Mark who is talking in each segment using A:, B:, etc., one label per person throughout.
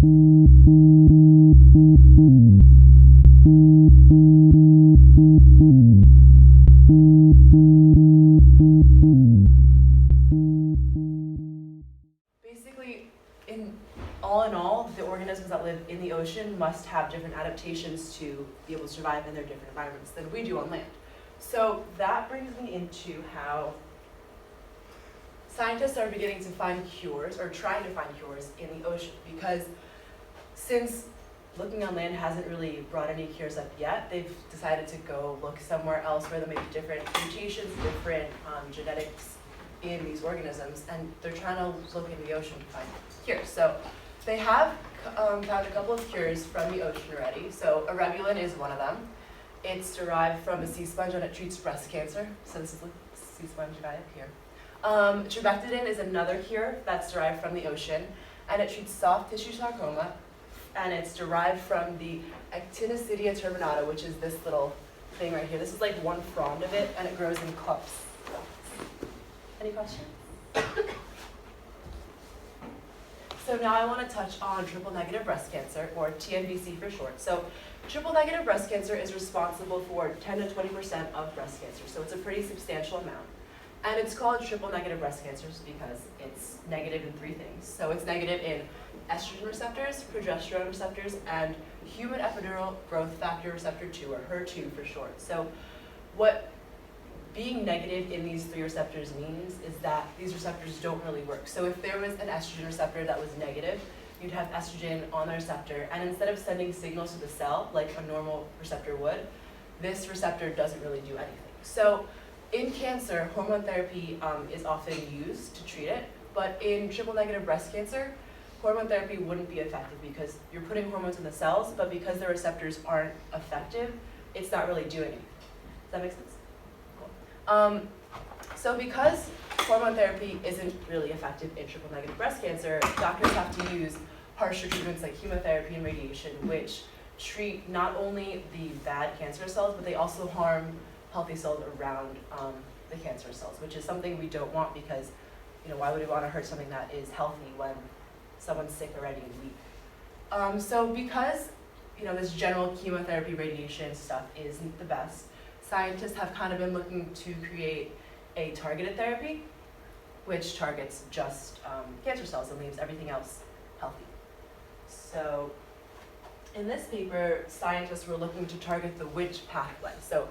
A: Basically, all in all, the organisms that live in the ocean must have different adaptations to be able to survive in their different environments than we do on land. So that brings me into how scientists are beginning to find cures, or trying to find cures, in the ocean. Because since looking on land hasn't really brought any cures up yet, they've decided to go look somewhere else where there may be different mutations, different genetics in these organisms, and they're trying to look in the ocean to find cures. So they have found a couple of cures from the ocean already. So eribulin is one of them. It's derived from a sea sponge and it treats breast cancer. So this is the sea sponge guy up here. Trabectedin is another cure that's derived from the ocean, and it treats soft tissue sarcoma, and it's derived from the Actinididia turbinata, which is this little thing right here. This is like one frond of it, and it grows in clumps. Any questions? So now I want to touch on triple negative breast cancer, or TNBC for short. So triple negative breast cancer is responsible for 10 to 20% of breast cancer, so it's a pretty substantial amount. And it's called triple negative breast cancer because it's negative in three things. So it's negative in estrogen receptors, progesterone receptors, and human epidural growth factor receptor 2, or HER2 for short. So what being negative in these three receptors means is that these receptors don't really work. So if there was an estrogen receptor that was negative, you'd have estrogen on the receptor, and instead of sending signals to the cell like a normal receptor would, this receptor doesn't really do anything. So in cancer, hormone therapy is often used to treat it, but in triple negative breast cancer, hormone therapy wouldn't be effective because you're putting hormones in the cells, but because the receptors aren't effective, it's not really doing anything. Does that make sense? Cool. So because hormone therapy isn't really effective in triple negative breast cancer, doctors have to use harsher treatments like chemotherapy and radiation, which treat not only the bad cancerous cells, but they also harm healthy cells around the cancer cells, which is something we don't want because, why would we want to hurt something that is healthy when someone's sick already and weak? So because, this general chemotherapy radiation stuff isn't the best, scientists have kind of been looking to create a targeted therapy, which targets just cancer cells and leaves everything else healthy. So in this paper, scientists were looking to target the Wnt pathway. So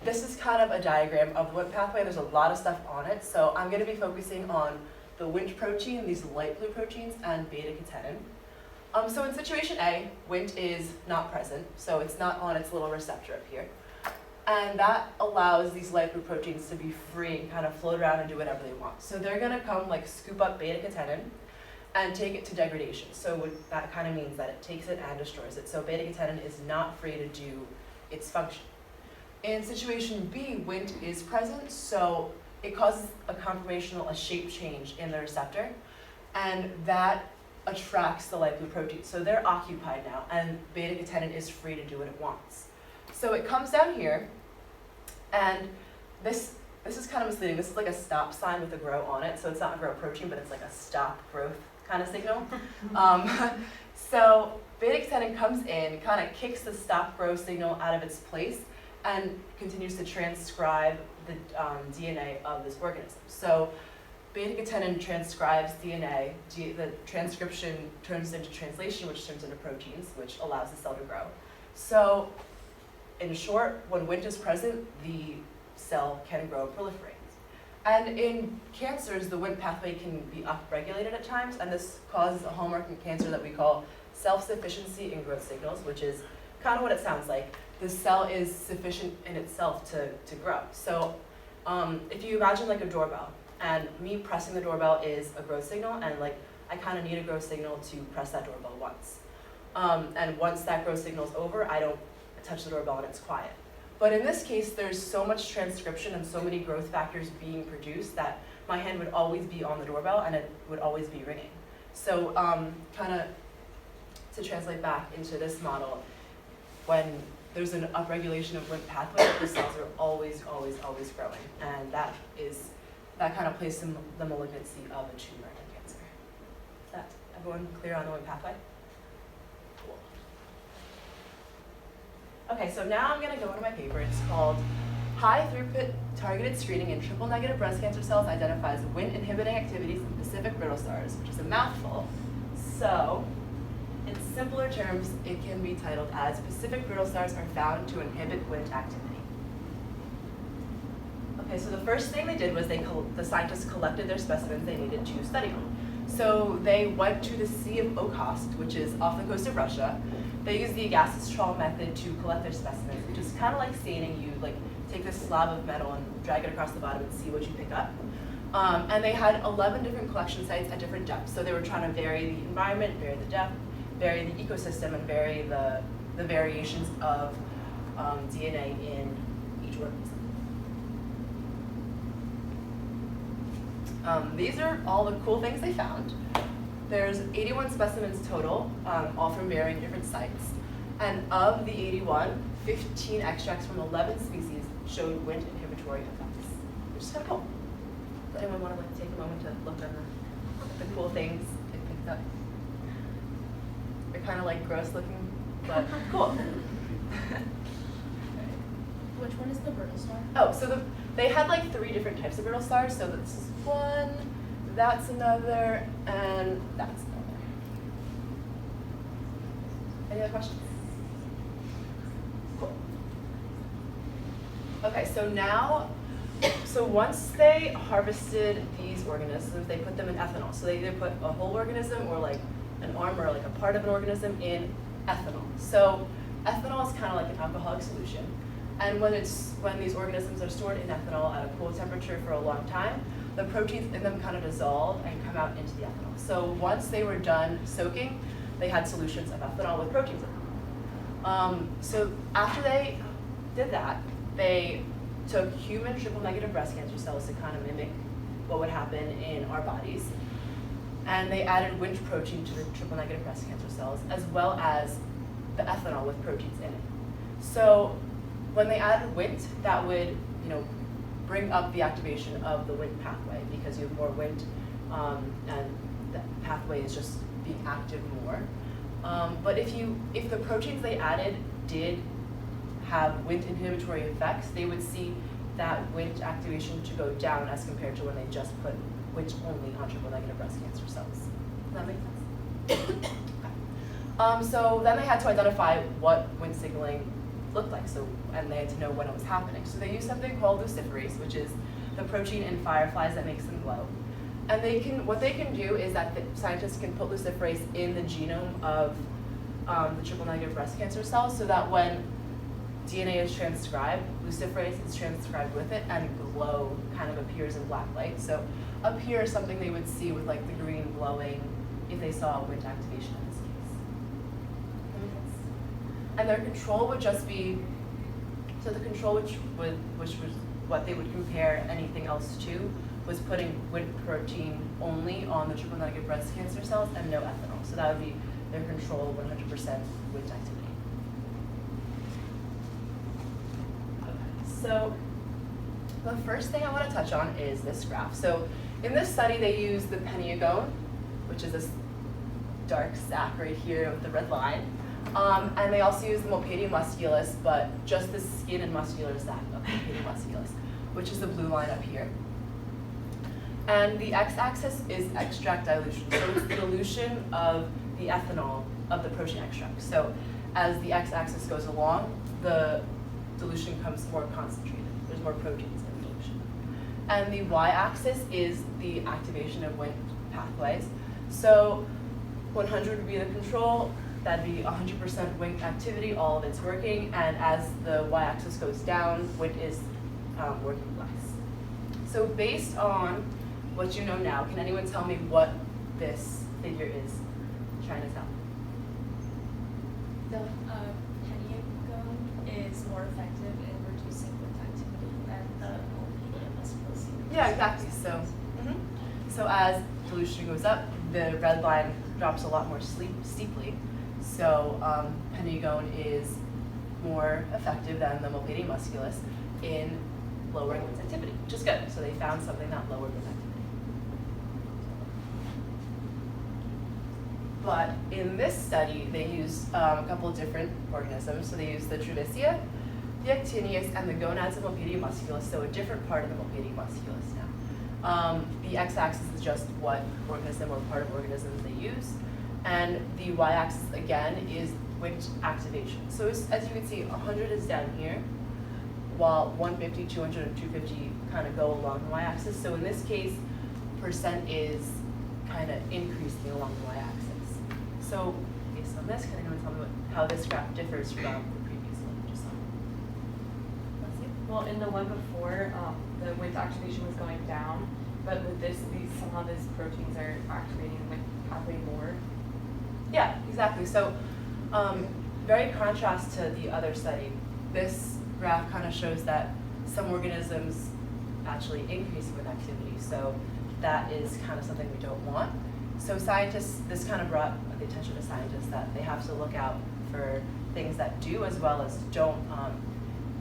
A: this is kind of a diagram of the Wnt pathway. There's a lot of stuff on it, so I'm going to be focusing on the Wnt protein, these light blue proteins, and beta-catenin. So in situation A, Wnt is not present, so it's not on its little receptor up here. And that allows these light blue proteins to be free and kind of float around and do whatever they want. So they're going to come scoop up beta-catenin and take it to degradation. So what that kind of means that it takes it and destroys it. So beta-catenin is not free to do its function. In situation B, Wnt is present, so it causes a shape change in the receptor, and that attracts the light blue protein. So they're occupied now, and beta-catenin is free to do what it wants. So it comes down here, and this is kind of misleading. This is like a stop sign with a grow on it, so it's not a grow protein, but it's like a stop growth kind of signal. So beta-catenin comes in, kind of kicks the stop grow signal out of its place, and continues to transcribe the DNA of this organism. So beta-catenin transcribes DNA, the transcription turns into translation, which turns into proteins, which allows the cell to grow. So in short, when Wnt is present, the cell can grow and proliferate. And in cancers, the Wnt pathway can be upregulated at times, and this causes a hallmark in cancer that we call self-sufficiency in growth signals, which is kind of what it sounds like. The cell is sufficient in itself to grow. So if you imagine like a doorbell, and me pressing the doorbell is a growth signal, and I kind of need a growth signal to press that doorbell once. And once that growth signal is over, I don't touch the doorbell and it's quiet. But in this case, there's so much transcription and so many growth factors being produced that my hand would always be on the doorbell and it would always be ringing. So kind of to translate back into this model, when there's an upregulation of Wnt pathway, the cells are always growing, and that kind of plays the malignancy of a tumor in cancer. Is that everyone clear on the Wnt pathway? Cool. Okay, so now I'm going to go into my paper. It's called High Throughput Targeted Screening in Triple Negative Breast Cancer Cells Identifies Wnt Inhibiting Activities in Specific Brittle Stars, which is a mouthful. So, in simpler terms, it can be titled as Specific Brittle Stars are found to inhibit Wnt activity. Okay, so the first thing they did was the scientists collected their specimens they needed to study on. So they went to the Sea of Okhotsk, which is off the coast of Russia. They used the gaseous trawl method to collect their specimens, which is kind of like staining. You like take this slab of metal and drag it across the bottom and see what you pick up. And they had 11 different collection sites at different depths. So they were trying to vary the environment, vary the depth, vary the ecosystem, and vary the variations of DNA in each organism. These are all the cool things they found. There's 81 specimens total, all from varying different sites. And of the 81, 15 extracts from 11 species showed Wnt inhibitory effects, which is kind of cool. Does anyone want to take a moment to look at the cool things they picked up? They're kind of like gross looking, but cool.
B: Which one is the brittle star?
A: Oh, so they had like 3 different types of brittle stars. So this is one, that's another, and that's another. Any other questions? Cool. Okay, so once they harvested these organisms, they put them in ethanol. So they either put a whole organism or like an arm or like a part of an organism in ethanol. So ethanol is kind of like an alcoholic solution. And when these organisms are stored in ethanol at a cool temperature for a long time, the proteins in them kind of dissolve and come out into the ethanol. So once they were done soaking, they had solutions of ethanol with proteins in them. So after they did that, they took human triple-negative breast cancer cells to kind of mimic what would happen in our bodies. And they added Wnt protein to the triple-negative breast cancer cells, as well as the ethanol with proteins in it. So when they added Wnt, that would, bring up the activation of the Wnt pathway because you have more Wnt, and the pathway is just being active more. But if the proteins they added did have Wnt inhibitory effects, they would see that Wnt activation to go down as compared to when they just put Wnt only on triple-negative breast cancer cells. Does that make sense? Okay. So then they had to identify what Wnt signaling looked like, and they had to know when it was happening. So they used something called luciferase, which is the protein in fireflies that makes them glow. And what they can do is that the scientists can put luciferase in the genome of the triple-negative breast cancer cells, so that when DNA is transcribed, luciferase is transcribed with it, and glow kind of appears in black light. So up here is something they would see with like the green glowing if they saw a Wnt activation in this case. And their control would just be, so the control which was what they would compare anything else to, was putting Wnt protein only on the triple-negative breast cancer cells and no ethanol. So that would be their control 100% Wnt activity. Okay, so the first thing I want to touch on is this graph. So in this study, they used the peniagone, which is this dark sac right here with the red line. And they also use the Mopedium musculus, but just the skin and muscular sac of Mopedium musculus, which is the blue line up here. And the x-axis is extract dilution. So it's the dilution of the ethanol of the protein extract. So as the x-axis goes along, the dilution becomes more concentrated. There's more proteins in the dilution. And the y-axis is the activation of Wnt pathways. So 100 would be the control. That'd be 100% Wnt activity, all of it's working, and as the y-axis goes down, Wnt is working less. So based on what you know now, can anyone tell me what this figure is trying to tell?
B: The peniagone is more effective in reducing Wnt activity than the Mopedium musculus.
A: Yeah, exactly. So as dilution goes up, the red line drops a lot more steeply. So peniagone is more effective than the Mopedium musculus in lowering Wnt activity, which is good. So they found something that lowered Wnt activity. But in this study, they used a couple of different organisms. So they used the Truvisia, the actinius, and the gonads of Milpidia musculus, so a different part of the Milpidia musculus now. The x-axis is just what organism or part of organisms they use. And the y-axis, again, is Wnt activation. So as you can see, 100 is down here, while 150, 200, and 250 kind of go along the y-axis. So in this case, percent is kind of increasing along the y-axis. So based on this, can anyone tell me how this graph differs from the previous one we just saw? Let's see.
C: Well, in the one before, the Wnt activation was going down, but with this, somehow these proteins are activating the Wnt pathway more.
A: Yeah, exactly. So very contrast to the other study. This graph kind of shows that some organisms actually increase Wnt activity. So that is kind of something we don't want. So scientists, this kind of brought the attention to scientists that they have to look out for things that do as well as don't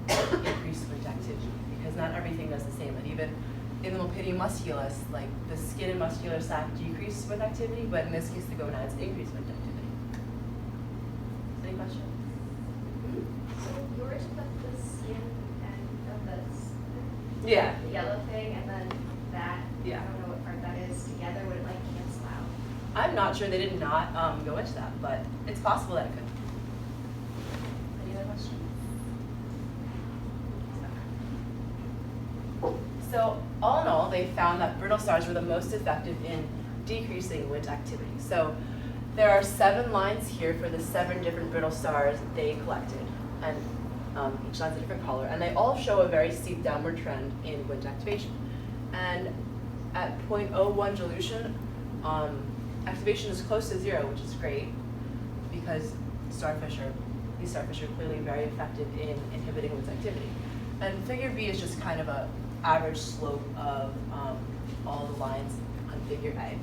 A: increase Wnt activity, because not everything does the same. And even in the Milpidia musculus, like the skin and muscular sac decrease Wnt activity, but in this case the gonads increase Wnt activity. Any questions?
B: So you were to put the skin and the
A: Yeah.
B: the yellow thing and then that,
A: Yeah.
B: I don't know what part that is, together, would it like cancel out?
A: I'm not sure. They did not go into that, but it's possible that it could. Any other questions? So all in all, they found that brittle stars were the most effective in decreasing Wnt activity. So there are 7 lines here for the 7 different brittle stars they collected, and each line's a different color, and they all show a very steep downward trend in Wnt activation. And at 0.01 dilution, activation is close to 0, which is great, because these starfish are clearly very effective in inhibiting Wnt activity. And figure B is just kind of a average slope of all the lines on figure A.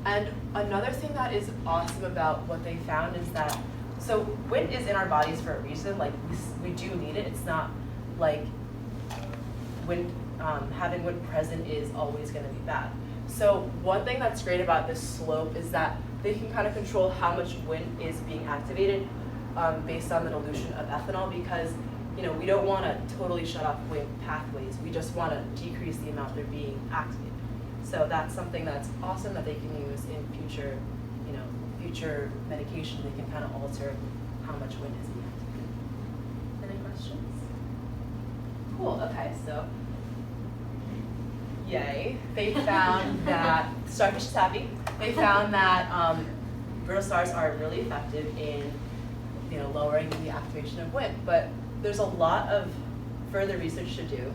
A: And another thing that is awesome about what they found is that, so Wnt is in our bodies for a reason. Like we do need it. It's not like having Wnt present is always going to be bad. So one thing that's great about this slope is that they can kind of control how much Wnt is being activated based on the dilution of ethanol, because we don't want to totally shut off Wnt pathways. We just want to decrease the amount they're being activated. So that's something that's awesome that they can use in future, future medication. They can kind of alter how much Wnt is being activated. Any questions? Cool. Okay. So, yay! They found that Starfish is happy. They found that brittle stars are really effective in, lowering the activation of Wnt. But there's a lot of further research to do,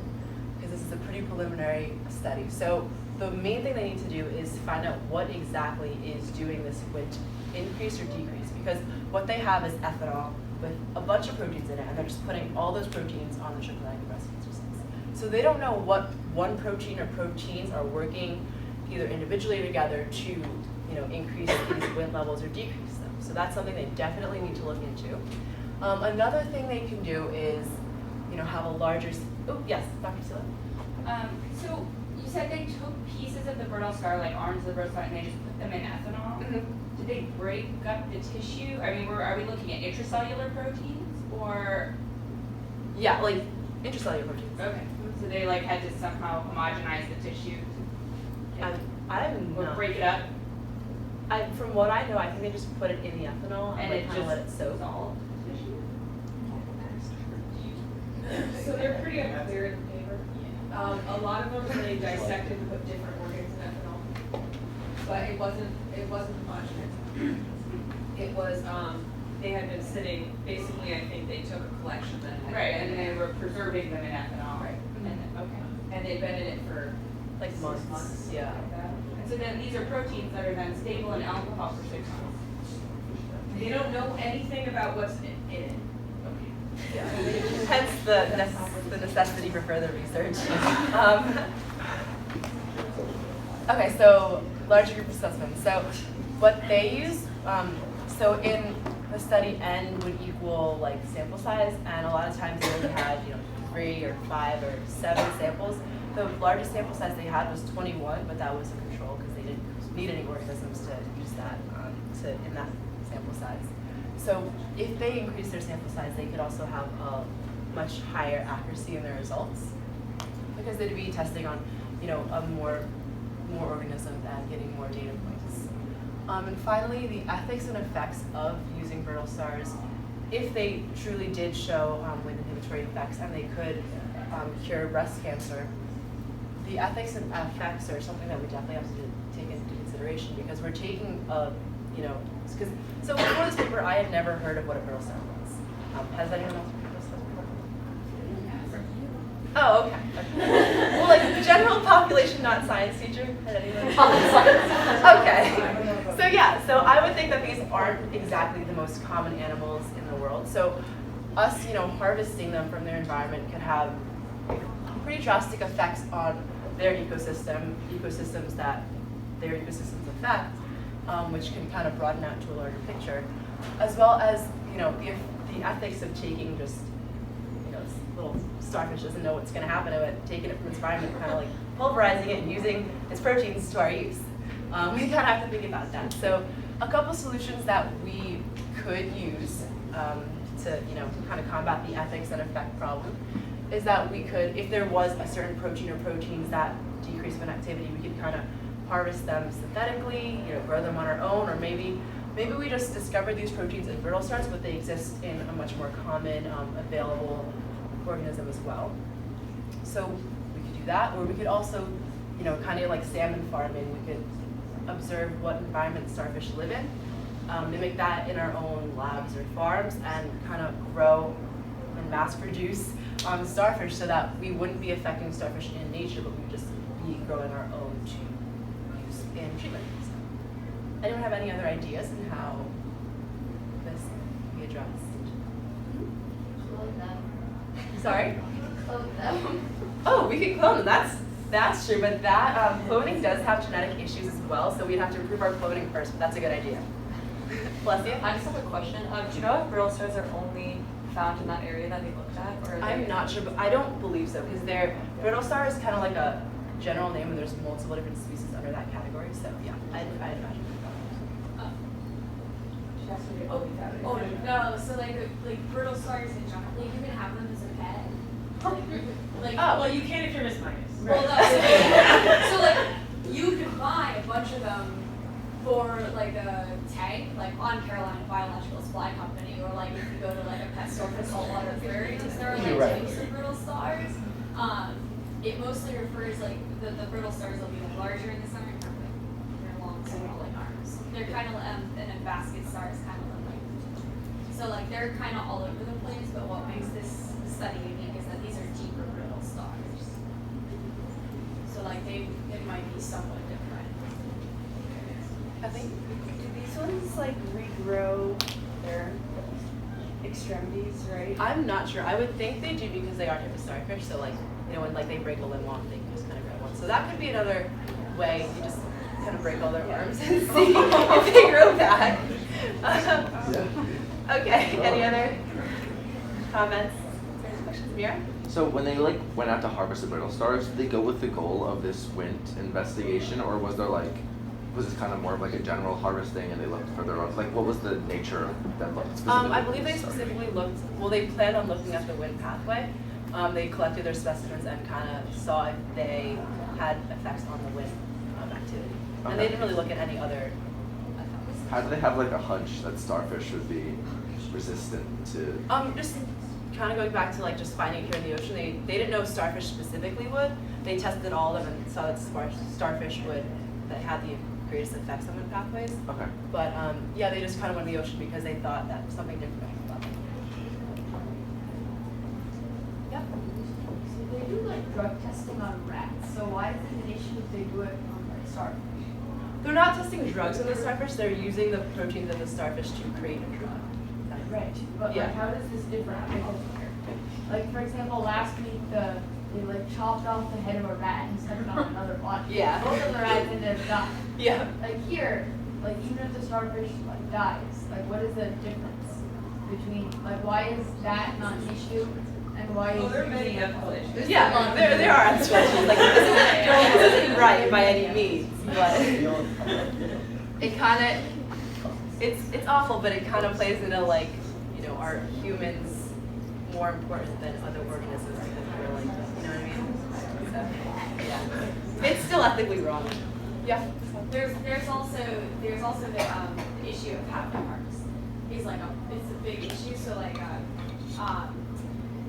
A: because this is a pretty preliminary study. So the main thing they need to do is find out what exactly is doing this Wnt increase or decrease, because what they have is ethanol with a bunch of proteins in it, and they're just putting all those proteins on the triple negative breast cancer cells. So they don't know what one protein or proteins are working either individually or together to increase these Wnt levels or decrease them. So that's something they definitely need to look into. Another thing they can do is, have a larger. Oh yes, Dr. Silla.
D: So you said they took pieces of the brittle star, like arms of the brittle star, and they just put them in ethanol.
A: Mm-hmm.
D: Did they break up the tissue? I mean, are we looking at intracellular proteins or?
A: Yeah, like intracellular proteins.
D: Okay. So they had to somehow homogenize the tissue.
A: I'm
D: Or
A: not.
D: break it up,
A: From what I know, I think they just put it in the ethanol
D: and
A: and
D: it
A: kind of let it
D: just
A: soak.
D: dissolved the tissue.
E: So they're pretty unclear in the paper. A lot of them they dissected and put different organs in ethanol, but it wasn't homogeneous. It was they had been sitting. Basically, I think they took a collection that had
D: Right,
E: been
D: and they were preserving them in ethanol.
E: Right.
D: Okay.
E: and they'd been in it for
A: Like
E: 6
A: months.
E: months.
A: Yeah.
E: Like that.
D: And so then these are proteins that are then stable in alcohol for 6 months.
E: They don't know anything about what's in it.
A: Yeah. Hence the necessity for further research. Okay, so larger group of specimens. So what they use, so in the study, N would equal sample size, and a lot of times they only had 3 or 5 or 7 samples. The largest sample size they had was 21, but that was a control because they didn't need any organisms to use that in that sample size. So if they increase their sample size, they could also have a much higher accuracy in their results because they'd be testing on, a more organisms and getting more data points. And finally, the ethics and effects of using brittle stars, if they truly did show wind inhibitory effects and they could cure breast cancer, the ethics and effects are something that we definitely have to take into consideration because we're taking so before this paper, I had never heard of what a brittle star was. Has anyone else heard of brittle stars before? Oh, okay. Well, like the general population, not science teacher. Had anyone? Okay. So yeah, so I would think that these aren't exactly the most common animals in the world. So us, harvesting them from their environment could have pretty drastic effects on their ecosystems that their ecosystems affect, which can kind of broaden out to a larger picture, as well as the ethics of taking just this little starfish doesn't know what's going to happen to it, taking it from its environment, kind of like pulverizing it and using its proteins to our use. We kind of have to think about that. So a couple solutions that we could use to kind of combat the ethics and effect problem is that we could, if there was a certain protein or proteins that decrease wind activity, we could kind of harvest them synthetically, grow them on our own, or maybe we just discovered these proteins in brittle stars, but they exist in a much more common, available organism as well. So we could do that, or we could also, kind of like salmon farming, we could observe what environment starfish live in, mimic that in our own labs or farms, and kind of grow and mass produce starfish so that we wouldn't be affecting starfish in nature, but we would just be growing our own to use in treatment. So, anyone have any other ideas on how this can be addressed?
B: Clone them.
A: Sorry?
B: Clone them.
A: Oh, we could clone them. That's true, but that cloning does have genetic issues as well, so we'd have to improve our cloning first, but that's a good idea. Bless you.
C: I just have a question. Do you know if brittle stars are only found in that area that they looked at? Or are
A: I'm
C: they
A: not sure, but I don't believe so, because brittle star is kind of like a general name, and there's multiple different species under that category, so yeah, I'd imagine.
F: Oh no! So like brittle stars in general, like you can have them as a pet.
A: Oh.
F: Well,
E: you can if you're Miss Minus.
F: Well, no. So like you can buy a bunch of them for like a tag, like on Carolina Biological Supply Company, or like if you go to like a pet store for saltwater aquariums, there are like types of brittle stars. It mostly refers like the brittle stars will be like larger in the summer and have like their long small arms. They're kind of and then basket stars kind of look like. So like they're kind of all over the place, but what makes this study unique is that these are deeper brittle stars. So like they might be somewhat different.
A: I think.
G: Do these ones like regrow their extremities, right?
A: I'm not sure. I would think they do because they are type of starfish, so like, when like they break a limb off, they can just kind of grow one. So that could be another way. You just kind of break all their arms and see if they grow back. Okay, any other comments or questions? Mira?
H: So when they went out to harvest the brittle stars, did they go with the goal of this wind investigation, or was this kind of more of like a general harvesting and they looked for their own, what was the nature of them looking specifically?
A: I believe they specifically they planned on looking at the wind pathway. They collected their specimens and kind of saw if they had effects on the wind activity.
H: Okay.
A: And they didn't really look at any other effects.
H: How do they have a hunch that starfish would be resistant to?
A: Just kind of going back to just finding it here in the ocean, they didn't know starfish specifically would. They tested all of them and saw that starfish that had the greatest effects on wind pathways.
H: Okay.
A: But yeah, they just kind of went to the ocean because they thought that something different might come up. Yep.
B: So they do drug testing on rats. So why is it an issue if they do it on starfish?
A: They're not testing drugs on the starfish. They're using the proteins of the starfish to create a drug.
G: Right, but
A: Yeah.
G: how does this differ? For example, last week they chopped off the head of a rat and stuck it on another body.
A: Yeah.
G: Both of the rats ended up dying.
A: Yeah.
G: Here, even if the starfish dies, what is the difference between why is that not an issue and why is
E: There are many
G: using
E: ethical issues.
A: Yeah, there are ethical issues. This isn't right by any means, but it kind of it's awful, but it kind of plays into like, you know, are humans more important than other organisms because we're like, you know what I mean? So, yeah. It's still ethically wrong. Yeah.
F: There's also the issue of habitat harvest is like it's a big issue. So like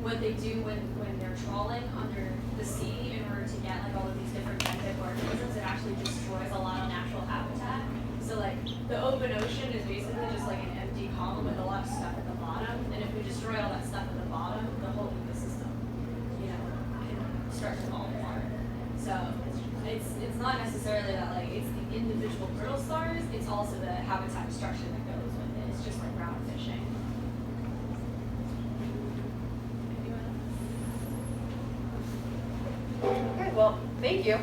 F: what they do when they're trawling under the sea in order to get like all of these different benthic organisms, it actually destroys a lot of natural habitat. So like the open ocean is basically just like an empty column with a lot of stuff at the bottom, and if we destroy all that stuff at the bottom, the whole ecosystem, you know, can start to fall apart. So it's not necessarily that like it's the individual brittle stars, it's also the habitat destruction that goes with it. It's just like brown fishing.
A: Okay, well, thank you.